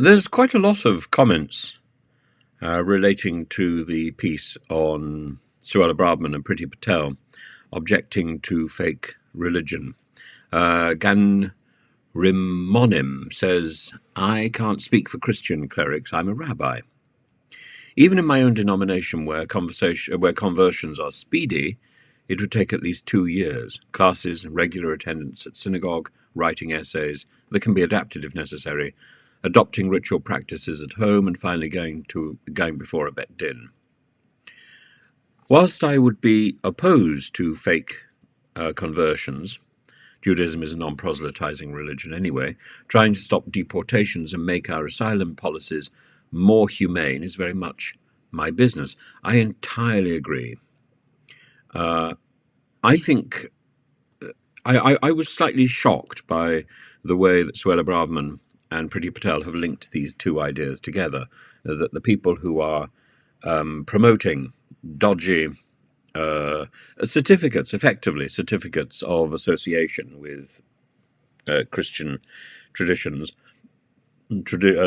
There's quite a lot of comments relating to the piece on Suella Braverman and Priti Patel objecting to fake religion. Gan Rimonim says, "I can't speak for Christian clerics. I'm a rabbi. Even in my own denomination, where conversions are speedy, it would take at least 2 years. Classes, regular attendance at synagogue, writing essays that can be adapted if necessary, adopting ritual practices at home, and finally going before a bet din. Whilst I would be opposed to fake conversions, Judaism is a non-proselytizing religion anyway, trying to stop deportations and make our asylum policies more humane is very much my business." I entirely agree. I think I was slightly shocked by the way that Suella Braverman and Priti Patel have linked these two ideas together, that the people who are promoting dodgy certificates of association with Christian traditions,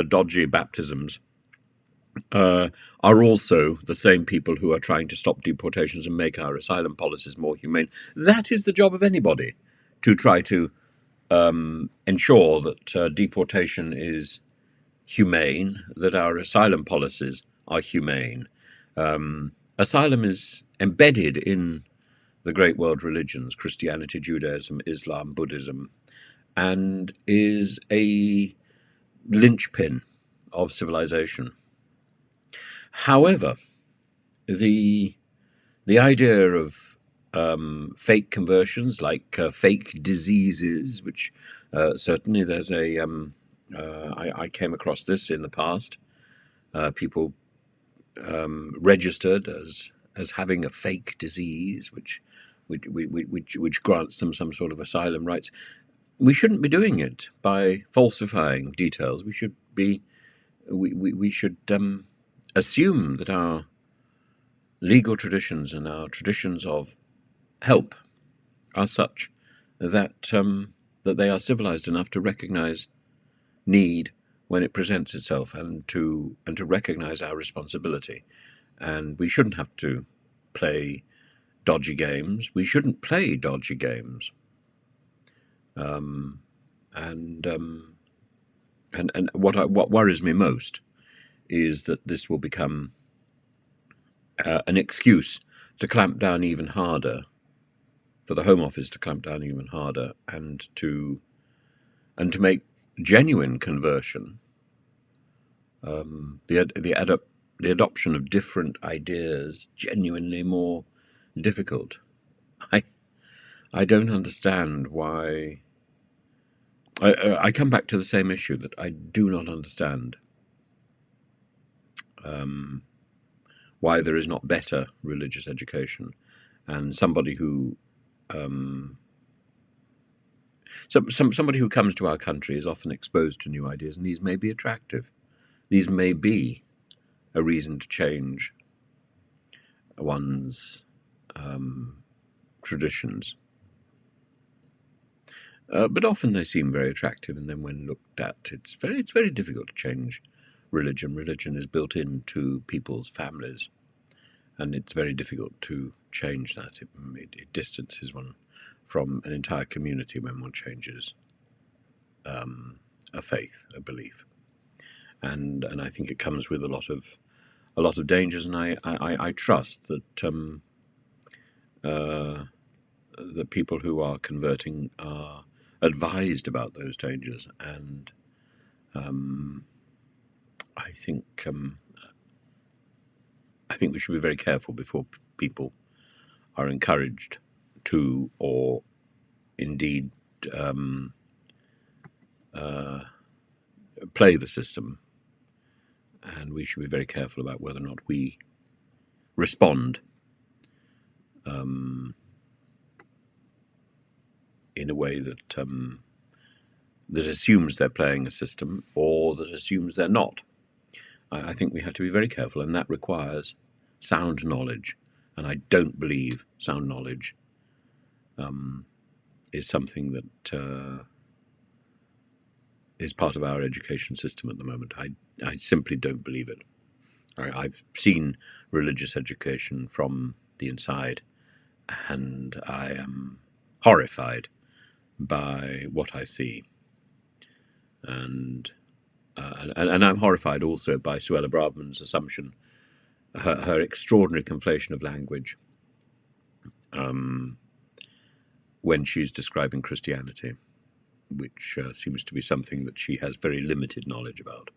dodgy baptisms, are also the same people who are trying to stop deportations and make our asylum policies more humane. That is the job of anybody, to try to ensure that deportation is humane, that our asylum policies are humane. Asylum is embedded in the great world religions, Christianity, Judaism, Islam, Buddhism, and is a linchpin of civilization. However, the idea of fake conversions, like fake diseases, which certainly there's I came across this in the past. People registered as having a fake disease, which grants them some sort of asylum rights. We shouldn't be doing it by falsifying details. We should assume that our legal traditions and our traditions of help are such that they are civilized enough to recognize need when it presents itself, and to recognize our responsibility. And we shouldn't have to play dodgy games. We shouldn't play dodgy games. And what worries me most is that this will become an excuse to clamp down even harder, for the Home Office to clamp down even harder, and to make genuine conversion, the adoption of different ideas, genuinely more difficult. I don't understand why. I come back to the same issue, that I do not understand why there is not better religious education, and somebody who somebody who comes to our country is often exposed to new ideas, and these may be attractive. These may be a reason to change one's traditions. But often they seem very attractive, and then when looked at, it's very difficult to change religion. Religion is built into people's families, and it's very difficult to change that. It distances one from an entire community when one changes a faith, a belief, and I think it comes with a lot of dangers. And I trust that the people who are converting are advised about those dangers, and I think we should be very careful before people are encouraged to, or indeed play the system, and we should be very careful about whether or not we respond in a way that that assumes they're playing a system, or that assumes they're not. I think we have to be very careful, and that requires sound knowledge. And I don't believe sound knowledge is something that is part of our education system at the moment. I simply don't believe it. I've seen religious education from the inside, and I am horrified by what I see. And I'm horrified also by Suella Braverman's assumption, her extraordinary conflation of language when she's describing Christianity, which seems to be something that she has very limited knowledge about.